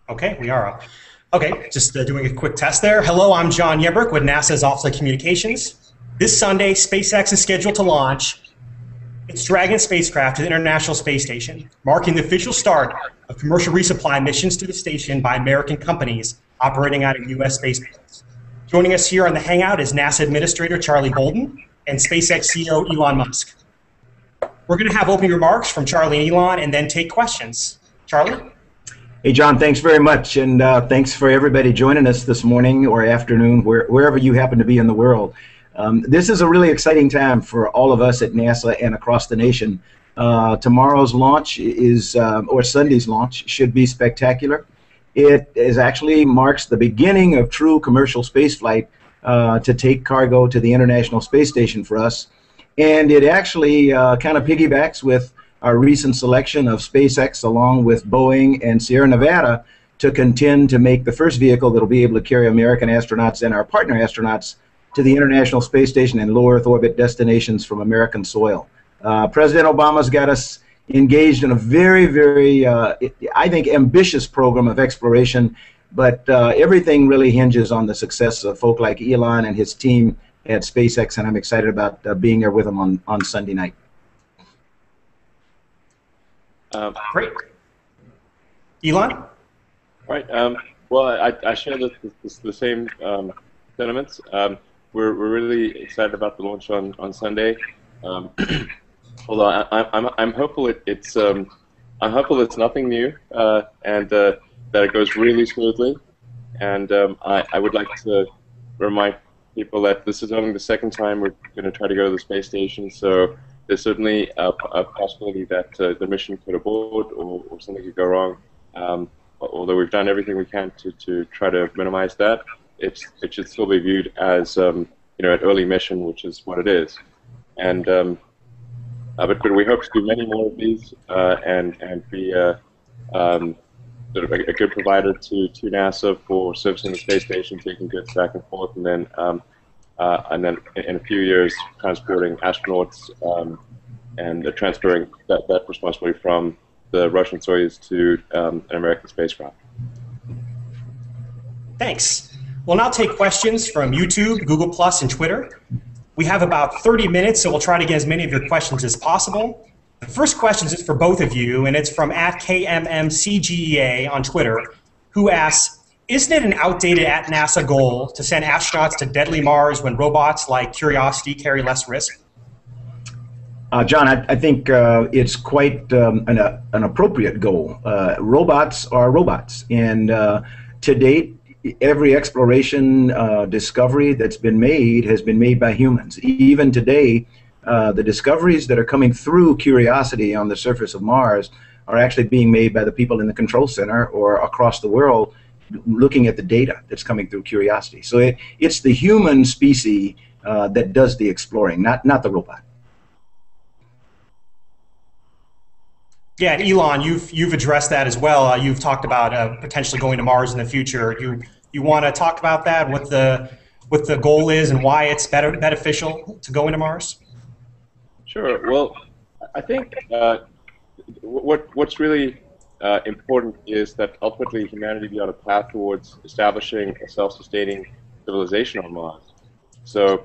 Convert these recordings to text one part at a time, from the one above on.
Okay, we are up. Okay, just doing a quick test there. Hello, I'm John Yebrick with NASA's Office of Communications. This Sunday, SpaceX is scheduled to launch its Dragon spacecraft to the International Space Station, marking the official start of commercial resupply missions to the station by American companies operating out of U.S. spaceports. Joining us here on the Hangout is NASA Administrator Charlie Bolden and SpaceX CEO Elon Musk. We're going to have opening remarks from Charlie and Elon and then take questions. Charlie? Hey, John, thanks very much, and thanks for everybody joining us this morning or afternoon, wherever you happen to be in the world. This is a really exciting time for all of us at NASA and across the nation. Tomorrow's launch is, or Sunday's launch, should be spectacular. It actually marks the beginning of true commercial spaceflight to take cargo to the International Space Station for us, and it actually kind of piggybacks with our recent selection of SpaceX along with Boeing and Sierra Nevada to contend to make the first vehicle that will be able to carry American astronauts and our partner astronauts to the International Space Station and low Earth orbit destinations from American soil. President Obama's got us engaged in a very, very, I think, ambitious program of exploration, but everything really hinges on the success of folk like Elon and his team at SpaceX, and I'm excited about being there with them on Sunday night. Great. Elon? Right. Well, I share the same sentiments. We're really excited about the launch on Sunday. Although I'm hopeful I'm hopeful it's nothing new and that it goes really smoothly. And I would like to remind people that this is only the second time we're going to try to go to the space station. So there's certainly a possibility that the mission could abort or something could go wrong. Although we've done everything we can to try to minimize that, it should still be viewed as an early mission, which is what it is. And but we hope to do many more of these and be sort of a good provider to NASA for servicing the space station, taking goods back and forth, and then in a few years transporting astronauts and transferring that responsibility from the Russian Soyuz to an American spacecraft. Thanks. We'll now take questions from YouTube, Google+, and Twitter. We have about 30 minutes, so we'll try to get as many of your questions as possible. The first question is for both of you, and it's from @KMMCGEA on Twitter, who asks, isn't it an outdated @NASA goal to send astronauts to deadly Mars when robots like Curiosity carry less risk? John, I think it's quite an appropriate goal. Robots are robots, and to date, every exploration discovery that's been made has been made by humans. Even today, the discoveries that are coming through Curiosity on the surface of Mars are actually being made by the people in the control center or across the world looking at the data that's coming through Curiosity. So it's the human species that does the exploring, not the robot. Yeah, and Elon, you've addressed that as well. You've talked about potentially going to Mars in the future. You want to talk about that? What the goal is and why it's beneficial to go into Mars? Sure. Well, I think what's really important is that ultimately humanity be on a path towards establishing a self-sustaining civilization on Mars. So,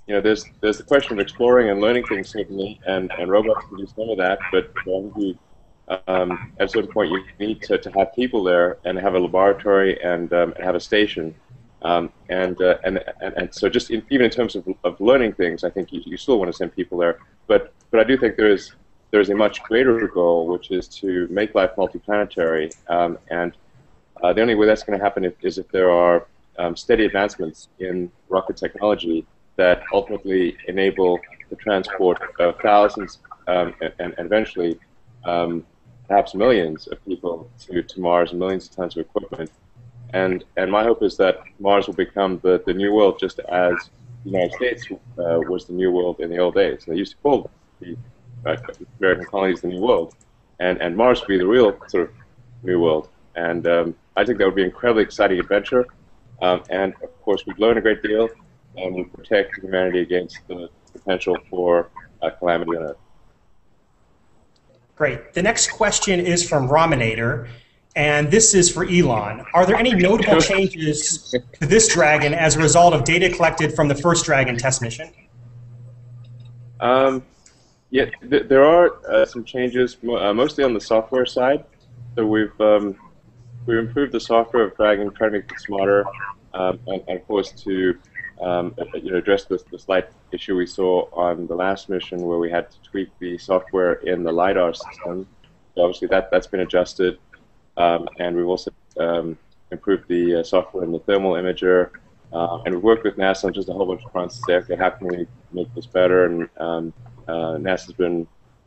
there's the question of exploring and learning things certainly, and robots can do some of that, but at a certain point you need to have people there and have a laboratory and have a station. And so just even in terms of learning things, I think you still want to send people there. But I do think there's a much greater goal, which is to make life multiplanetary. And the only way that's going to happen is if there are steady advancements in rocket technology that ultimately enable the transport of thousands and eventually perhaps millions of people to Mars and millions of tons of equipment. And my hope is that Mars will become the new world, just as the United States was the New World in the old days. They used to call the American colonies the New World, and Mars would be the real sort of New World. And I think that would be an incredibly exciting adventure. And of course, we've learned a great deal, and we protect humanity against the potential for calamity on Earth. Great. The next question is from Raminator, and this is for Elon. Are there any notable changes to this Dragon as a result of data collected from the first Dragon test mission? Yeah, there are some changes, mostly on the software side. So we've improved the software of Dragon, trying to make it smarter, and of course to address the slight issue we saw on the last mission where we had to tweak the software in the LiDAR system. So obviously that's been adjusted, and we've also improved the software in the thermal imager, and we've worked with NASA on just a whole bunch of fronts to say, okay, how can we make this better? And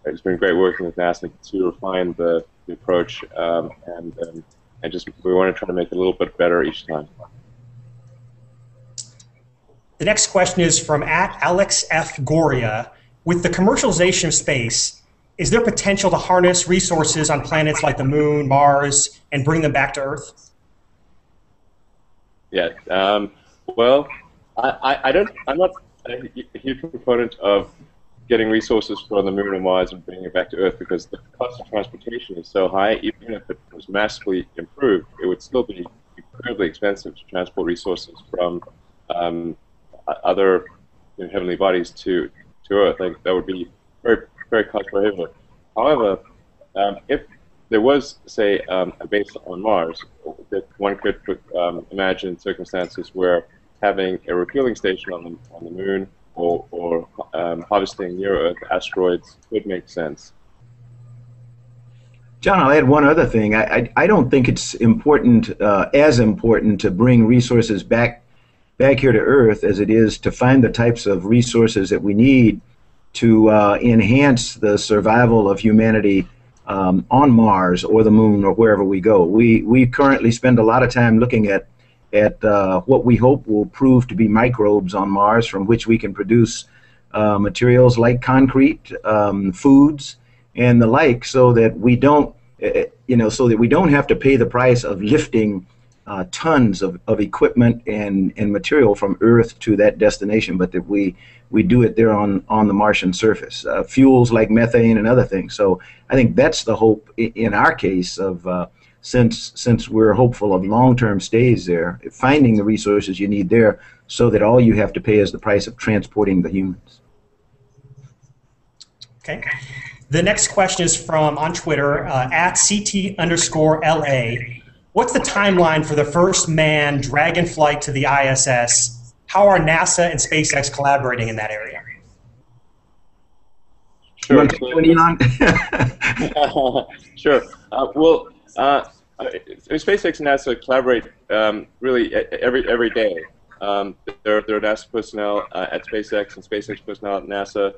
it's been great working with NASA to refine the approach, and just we want to try to make it a little bit better each time. The next question is from @Alex F. Goria. With the commercialization of space, is there potential to harness resources on planets like the Moon, Mars, and bring them back to Earth? Yeah. Well, I'm not a huge proponent of getting resources from the Moon or Mars and bringing it back to Earth, because the cost of transportation is so high. Even if it was massively improved, it would still be incredibly expensive to transport resources from other heavenly bodies to Earth. I think that would be very, very cost prohibitive. However, if there was, say, a base on Mars, that one could imagine circumstances where having a refueling station on the Moon or harvesting near-Earth asteroids could make sense. John, I'll add one other thing. I don't think it's important, as important, to bring resources back here to Earth as it is to find the types of resources that we need to enhance the survival of humanity on Mars or the Moon or wherever we go. We currently spend a lot of time looking at what we hope will prove to be microbes on Mars, from which we can produce materials like concrete, foods, and the like, so that we don't, have to pay the price of lifting tons of equipment and material from Earth to that destination, but that we do it there on the Martian surface. Fuels like methane and other things. So I think that's the hope in our case of since we're hopeful of long-term stays there, finding the resources you need there so that all you have to pay is the price of transporting the humans. Okay. The next question is from, on Twitter, @CT_LA. What's the timeline for the first manned Dragon flight to the ISS? How are NASA and SpaceX collaborating in that area? Sure. Sure. Well, SpaceX and NASA collaborate really every day. There are NASA personnel at SpaceX and SpaceX personnel at NASA.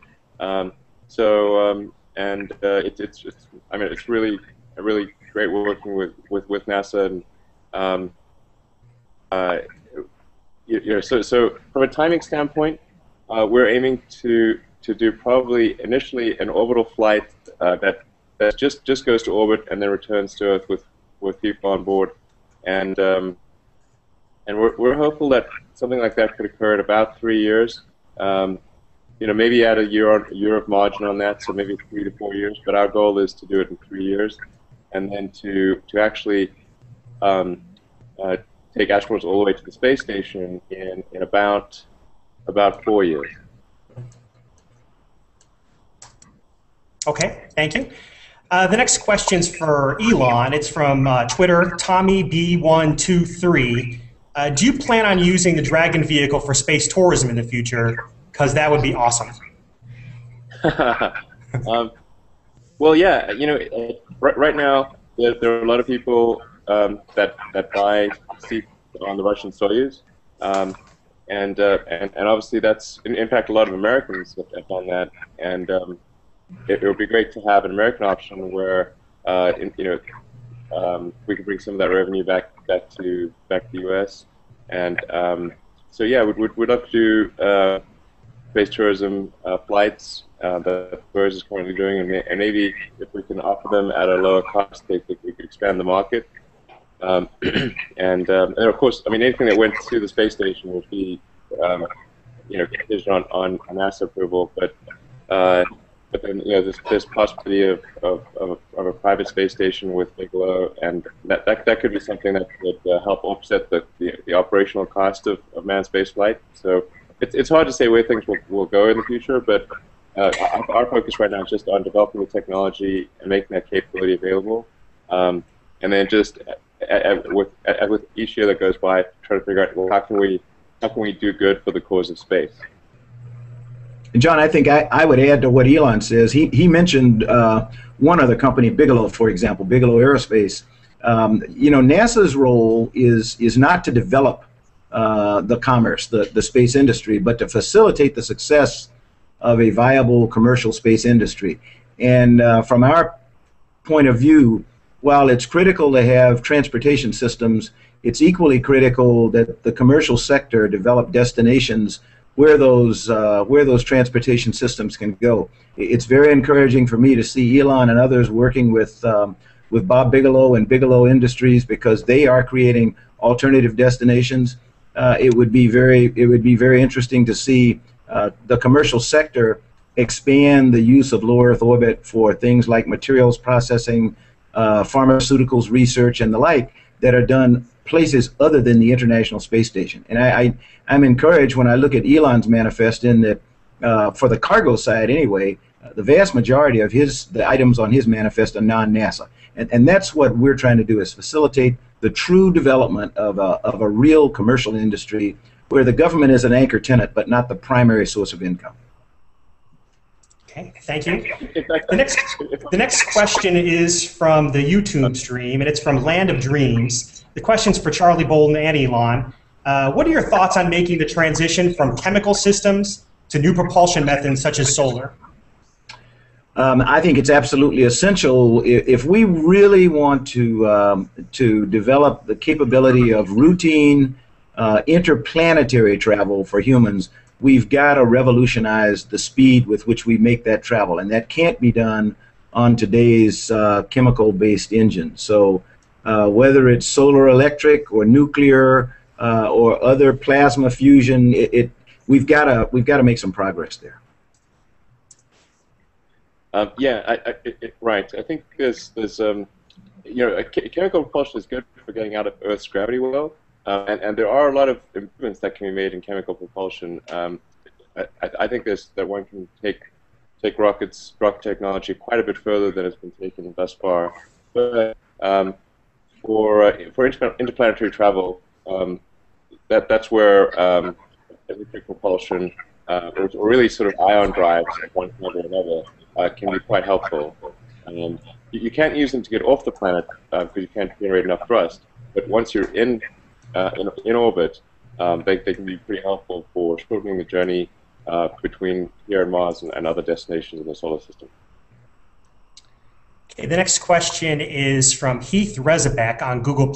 It's really great working with NASA, and so from a timing standpoint, we're aiming to do probably initially an orbital flight that just goes to orbit and then returns to Earth with people on board, and we're hopeful that something like that could occur in about 3 years. Maybe add a year of margin on that, so maybe 3 to 4 years. But our goal is to do it in 3 years, and then to actually take astronauts all the way to the space station in about 4 years. Okay, thank you. The next question's for Elon. It's from Twitter, TommyB123. Do you plan on using the Dragon vehicle for space tourism in the future? Because that would be awesome. Well, yeah. Right now there are a lot of people that buy seats on the Russian Soyuz, and obviously that's in fact a lot of Americans have done that, and it would be great to have an American option where we could bring some of that revenue back to the U.S. and so yeah, we'd love to do space tourism flights that Spurs is currently doing, and maybe if we can offer them at a lower cost, they think we could expand the market. And of course, I mean, anything that went to the space station would be, contingent on NASA approval. But then, there's possibility of a private space station with Bigelow, and that could be something that would help offset the operational cost of manned space flight. So it's hard to say where things will go in the future, but our focus right now is just on developing the technology and making that capability available, and then just with each year that goes by, try to figure out, well, how can we do good for the cause of space. John, I think I would add to what Elon says. He mentioned one other company, Bigelow, for example, Bigelow Aerospace. NASA's role is not to develop the commerce, the space industry, but to facilitate the success of a viable commercial space industry. And from our point of view, while it's critical to have transportation systems, it's equally critical that the commercial sector develop destinations where those transportation systems can go. It's very encouraging for me to see Elon and others working with Bob Bigelow and Bigelow Industries, because they are creating alternative destinations. It would be very interesting to see the commercial sector expand the use of low Earth orbit for things like materials processing, pharmaceuticals research, and the like that are done places other than the International Space Station. And I'm encouraged when I look at Elon's manifest in that for the cargo side anyway, the vast majority of the items on his manifest are non-NASA. And that's what we're trying to do, is facilitate the true development of a real commercial industry where the government is an anchor tenant but not the primary source of income. Okay, thank you. The next question is from the YouTube stream, and it's from Land of Dreams. The question's for Charlie Bolden and Elon. What are your thoughts on making the transition from chemical systems to new propulsion methods such as solar? I think it's absolutely essential if we really want to develop the capability of routine interplanetary travel for humans. We've got to revolutionize the speed with which we make that travel, and that can't be done on today's chemical-based engines. So whether it's solar electric or nuclear or other plasma fusion, we've got to make some progress there. Right. I think there's chemical propulsion is good for getting out of Earth's gravity well. And there are a lot of improvements that can be made in chemical propulsion. I think that one can take rocket technology quite a bit further than has been taken thus far. But for interplanetary travel, that's where electric propulsion, or really sort of ion drives of one kind or another, can be quite helpful. You can't use them to get off the planet because you can't generate enough thrust. But once you're in orbit, they can be pretty helpful for shortening the journey between here and Mars and other destinations in the solar system. Okay, the next question is from Heath Rezabek on Google+,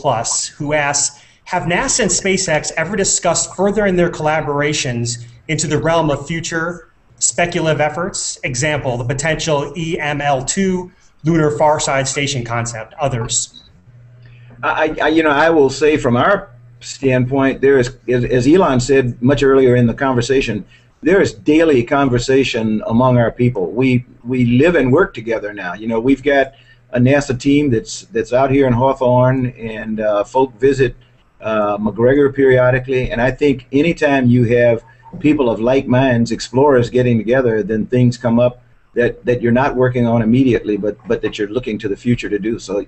who asks, have NASA and SpaceX ever discussed furthering their collaborations into the realm of future speculative efforts? Example, the potential EML-2 lunar farside station concept, others. I will say from our standpoint, there is, as Elon said much earlier in the conversation, there is daily conversation among our people. We live and work together now. We've got a NASA team that's out here in Hawthorne, and folk visit McGregor periodically. And I think anytime you have people of like minds, explorers getting together, then things come up that you're not working on immediately, but that you're looking to the future to do. So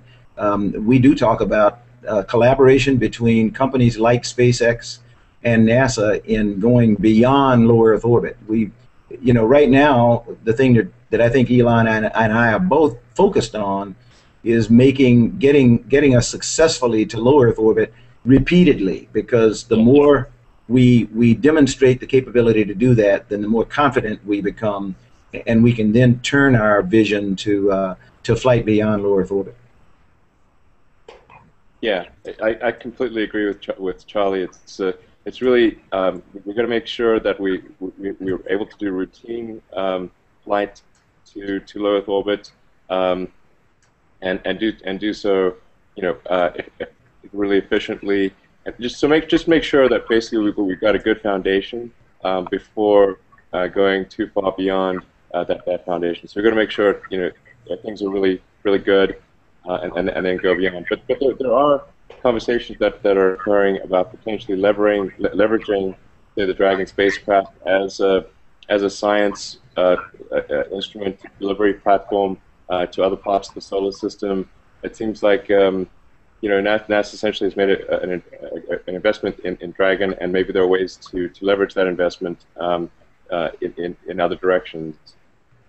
we do talk about collaboration between companies like SpaceX and NASA in going beyond low Earth orbit. Right now, the thing that I think Elon and I are both focused on is getting us successfully to low Earth orbit repeatedly, because the more we demonstrate the capability to do that, then the more confident we become, and we can then turn our vision to flight beyond low Earth orbit. Yeah, I completely agree with Charlie. It's it's really we're going to make sure that we're able to do routine flight to low Earth orbit, and do so, really efficiently, and just make sure that basically we've got a good foundation before going too far beyond that foundation. So we're going to make sure that things are really good, and then go beyond. But there are conversations that are occurring about potentially leveraging say, the Dragon spacecraft as a science instrument delivery platform to other parts of the solar system. It seems like NASA essentially has made an investment in Dragon, and maybe there are ways to leverage that investment in other directions.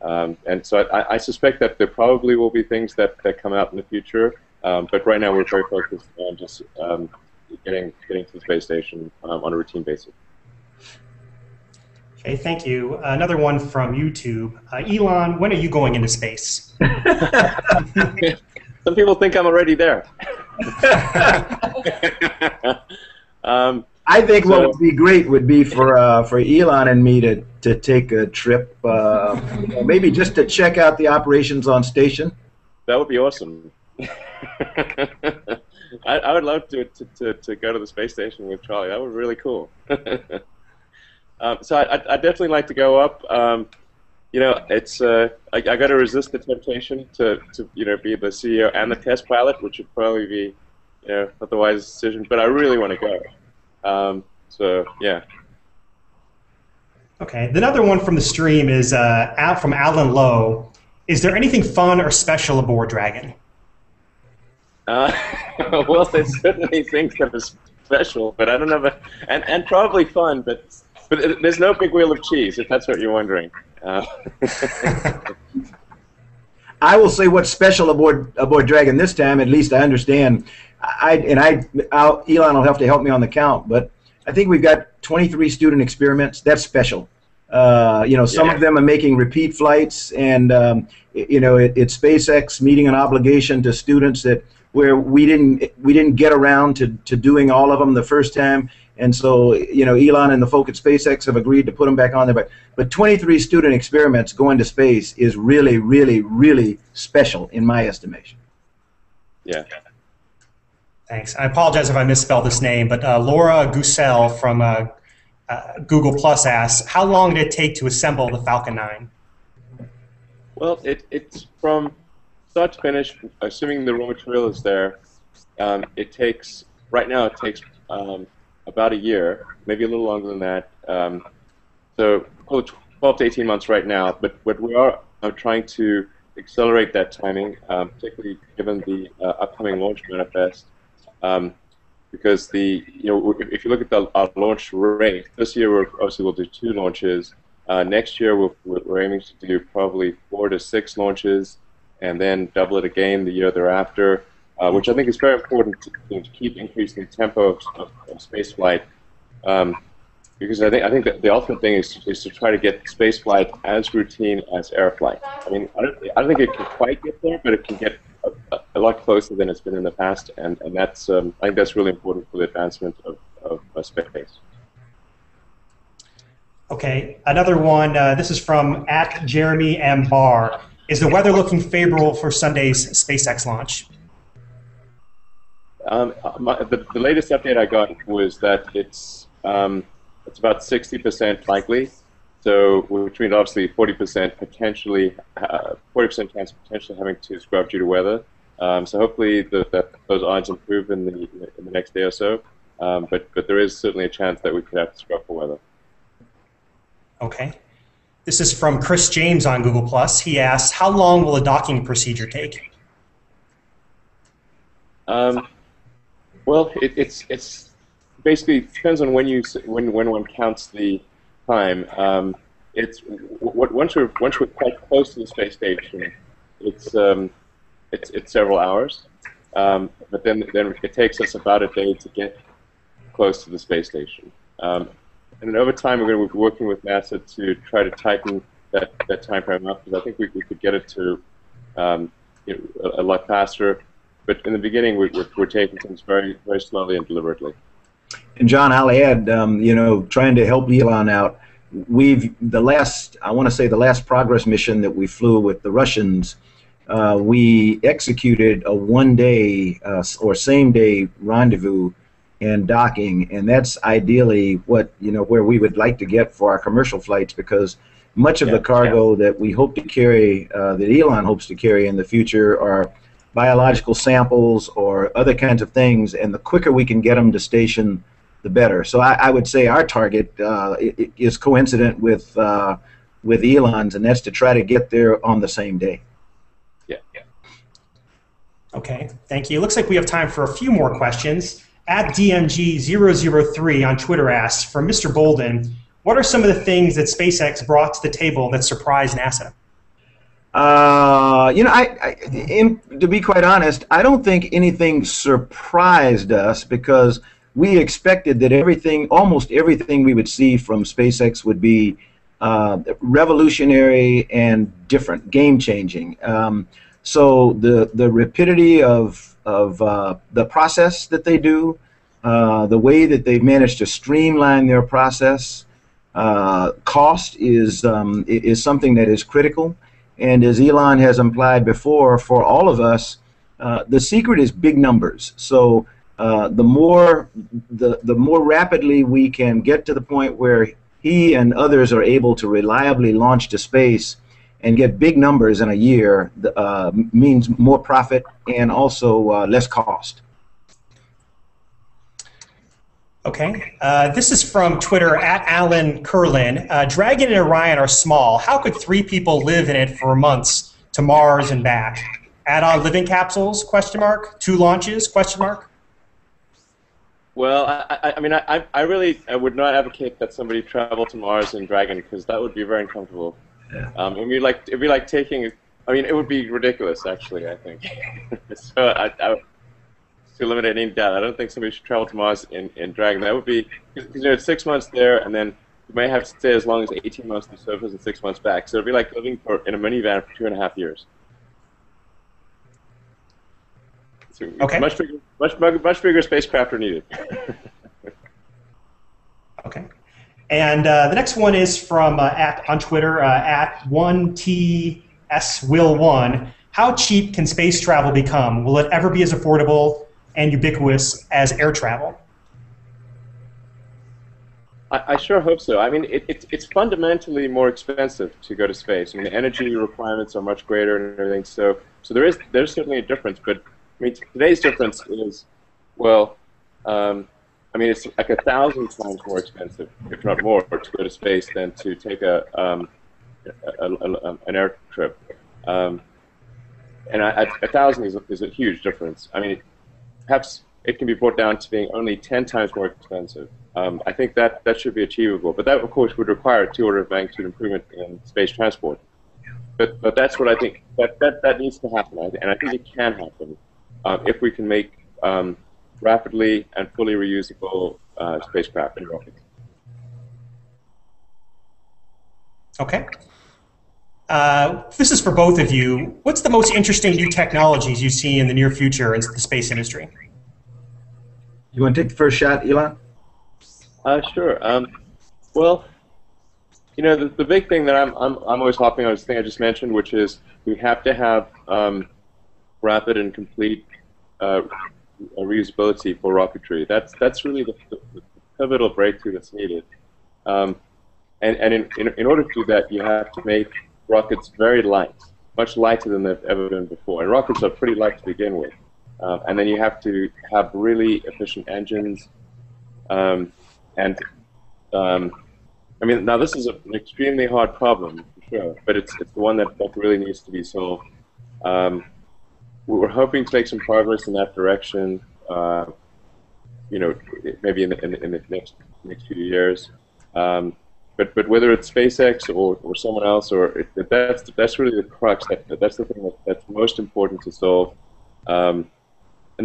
And so I suspect that there probably will be things that come out in the future, but right now we're very focused on just getting to the space station on a routine basis. Okay, thank you. Another one from YouTube. Elon, when are you going into space? Some people think I'm already there. I think what would be great would be for Elon and me to take a trip, maybe just to check out the operations on station. That would be awesome. I would love to go to the space station with Charlie. That would be really cool. So I'd definitely like to go up. It's I got to resist the temptation to be the CEO and the test pilot, which would probably be not the wisest decision. But I really want to go. So yeah. Okay. Another one from the stream is from Alan Lowe. Is there anything fun or special aboard Dragon? Well, there's certainly things that are special, but I don't know, and probably fun, but there's no big wheel of cheese, if that's what you're wondering. I will say what's special aboard Dragon this time. At least I understand. Elon will have to help me on the count, but I think we've got 23 student experiments. That's special. Some of them are making repeat flights, and it's SpaceX meeting an obligation to students where we didn't get around to doing all of them the first time, and so Elon and the folk at SpaceX have agreed to put them back on there. But 23 student experiments going to space is really, really, really special in my estimation. Yeah. Thanks. I apologize if I misspelled this name, but Laura Gusell from Google Plus asks, how long did it take to assemble the Falcon 9? Well, it's from start to finish, assuming the raw material is there. Right now it takes about a year, maybe a little longer than that. So 12 to 18 months right now, but we are trying to accelerate that timing, particularly given the upcoming launch manifest. Because if you look at our launch rate, this year we'll do 2 launches. Next year we're aiming to do probably 4 to 6 launches, and then double it again the year thereafter, which I think is very important to keep increasing the tempo of space flight. Because I think that the ultimate thing is to try to get space flight as routine as air flight. I mean, I don't think it can quite get there, but it can get a lot closer than it's been in the past, and that's I think that's really important for the advancement of space. Okay, another one. This is from @Jeremy M. Barr. Is the weather looking favorable for Sunday's SpaceX launch? The latest update I got was that it's about 60% likely. So, which means obviously 40% potentially, 40% chance of potentially having to scrub due to weather. So hopefully those odds improve in the next day or so. But there is certainly a chance that we could have to scrub for weather. Okay. This is from Chris James on Google Plus. He asks, how long will the docking procedure take? Well, it's basically depends on when one counts the time. Once we're quite close to the space station, it's several hours. But then it takes us about a day to get close to the space station. And then over time, we're going to be working with NASA to try to tighten that time frame up, because I think we could get it to a lot faster. But in the beginning, we're taking things very, very slowly and deliberately. And John, I'll add, you know, trying to help Elon out. I want to say the last Progress mission that we flew with the Russians, we executed a one-day or same-day rendezvous and docking, and that's ideally what, you know, where we would like to get for our commercial flights, because much of the cargo that we hope to carry, that Elon hopes to carry in the future, are biological samples or other kinds of things, and the quicker we can get them to station, the better. So I would say our target is coincident with Elon's, and that's to try to get there on the same day. Yeah. Okay, thank you. It looks like we have time for a few more questions. At DMG003 on Twitter asks, for Mr. Bolden, what are some of the things that SpaceX brought to the table that surprised NASA? You know, to be quite honest, I don't think anything surprised us, because we expected that almost everything we would see from SpaceX would be revolutionary and different, game-changing. So the rapidity of the process that they do, the way that they've managed to streamline their process, cost is something that is critical. And as Elon has implied before, for all of us, the secret is big numbers. So the more rapidly we can get to the point where he and others are able to reliably launch to space and get big numbers in a year, means more profit and also less cost. Okay, this is from Twitter at Alan Curlin. Dragon and Orion are small. How could 3 people live in it for months to Mars and back? Add-on living capsules? Question mark. 2 launches? Question mark. Well, I mean, I really would not advocate that somebody travel to Mars in Dragon, because that would be very uncomfortable. Yeah. It'd be like taking. I mean, it would be ridiculous, actually. I think. So to eliminate any doubt, I don't think somebody should travel to Mars in Dragon. That would be, because you know, it's 6 months there, and then you may have to stay as long as 18 months to surface and 6 months back. So it'd be like living in a minivan for 2.5 years. So okay. Much bigger spacecraft are needed. Okay. And the next one is from on Twitter at 1TSWill1. How cheap can space travel become? Will it ever be as affordable and ubiquitous as air travel? I sure hope so. I mean, it's fundamentally more expensive to go to space. I mean, the energy requirements are much greater and everything. So there's certainly a difference. But I mean, today's difference is, well, I mean, it's like 1,000 times more expensive, if not more, to go to space than to take an air trip. And 1,000 is a huge difference. I mean, perhaps it can be brought down to being only 10 times more expensive. I think that should be achievable, but that, of course, would require a 2 order of magnitude improvement in space transport. But that's what I think that needs to happen, and I think it can happen if we can make rapidly and fully reusable spacecraft and rockets. Okay. This is for both of you. What's the most interesting new technologies you see in the near future in the space industry? You want to take the first shot, Elon? Sure. Well, you know, the big thing that I'm always hopping on is the thing I just mentioned, which is we have to have rapid and complete reusability for rocketry. That's really the pivotal breakthrough that's needed. And in order to do that, you have to make rockets very light, much lighter than they've ever been before. And rockets are pretty light to begin with. And then you have to have really efficient engines. I mean, now this is an extremely hard problem, for sure, but it's the one that really needs to be solved. We're hoping to make some progress in that direction. You know, maybe in the next few years. But whether it's SpaceX or someone else, that's really the crux. That's the thing that's most important to solve. And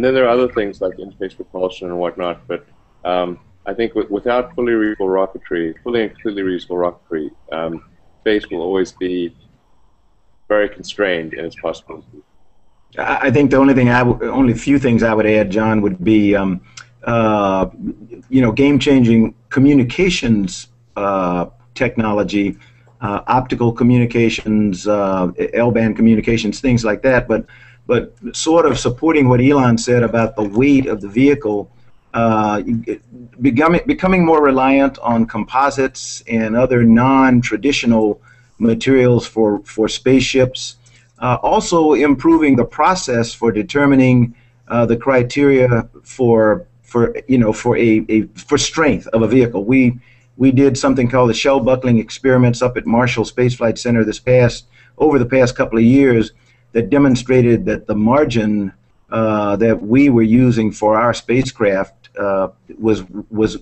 then there are other things like in-space propulsion and whatnot. But I think without fully and completely reusable rocketry, space will always be very constrained in its possibilities. I think the only few things I would add, John, would be game-changing communications technology, optical communications, L-band communications, things like that. But sort of supporting what Elon said about the weight of the vehicle, becoming more reliant on composites and other non-traditional materials for spaceships. Also improving the process for determining the criteria for strength of a vehicle. We did something called the shell buckling experiments up at Marshall Space Flight Center over the past couple of years that demonstrated that the margin that we were using for our spacecraft was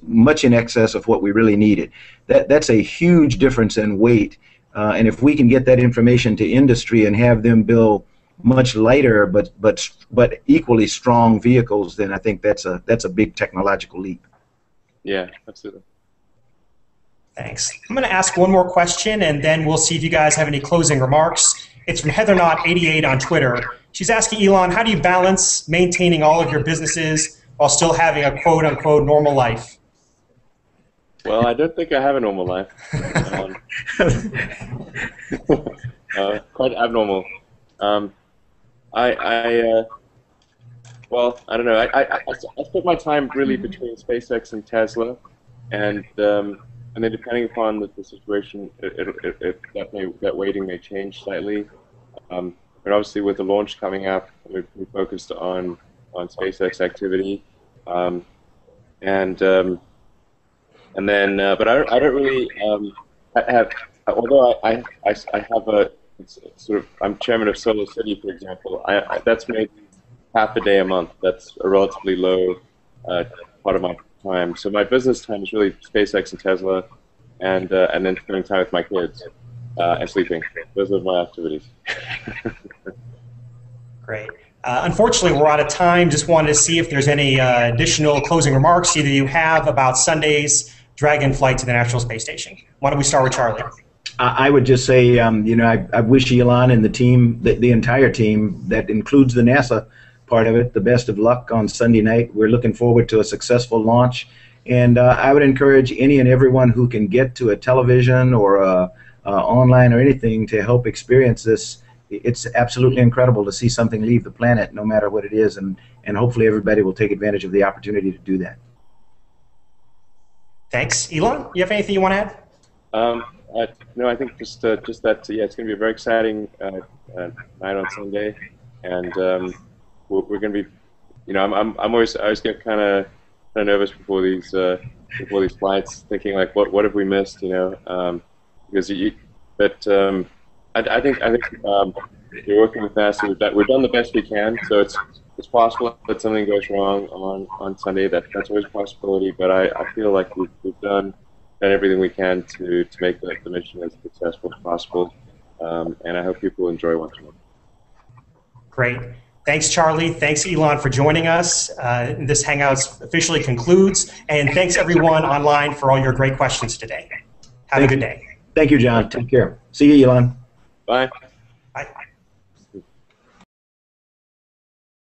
much in excess of what we really needed. That's a huge difference in weight, and if we can get that information to industry and have them build much lighter but equally strong vehicles, then I think that's a big technological leap. Yeah, absolutely. Thanks. I'm going to ask one more question, and then we'll see if you guys have any closing remarks. It's from HeatherKnott88 on Twitter. She's asking Elon, how do you balance maintaining all of your businesses while still having a quote-unquote normal life? Well, I don't think I have a normal life. Quite abnormal. Well, I don't know. I split my time really between SpaceX and Tesla, and then depending upon the situation, that weighting may change slightly. But obviously, with the launch coming up, we're focused on SpaceX activity, and then but I don't really have. Although I have it's sort of, I'm chairman of Solar City, for example. That's maybe half a day a month. That's a relatively low part of my time. So my business time is really SpaceX and Tesla, and then spending time with my kids and sleeping. Those are my activities. Great. Unfortunately, we're out of time. Just wanted to see if there's any additional closing remarks either you have about Sunday's Dragon flight to the National Space Station. Why don't we start with Charlie? I would just say, I wish Elon and the team, the entire team, that includes the NASA part of it, the best of luck on Sunday night. We're looking forward to a successful launch. And I would encourage any and everyone who can get to a television or online or anything to help experience this. It's absolutely incredible to see something leave the planet, no matter what it is, and hopefully everybody will take advantage of the opportunity to do that. Thanks. Elon, you have anything you want to add? No, I think just that, yeah, it's going to be a very exciting night on Sunday, and we're going to be, I always get kind of nervous before these flights, thinking like, what have we missed, because I think you're working with NASA. We've done the best we can, so it's possible that something goes wrong on Sunday. That's always a possibility, but I feel like we've done everything we can to make the mission as successful as possible, and I hope people enjoy watching it. Great. Thanks, Charlie. Thanks, Elon, for joining us. This Hangout officially concludes, and thanks, everyone online, for all your great questions today. Have a good day. Thank you, John. Take care. See you, Elon. Bye.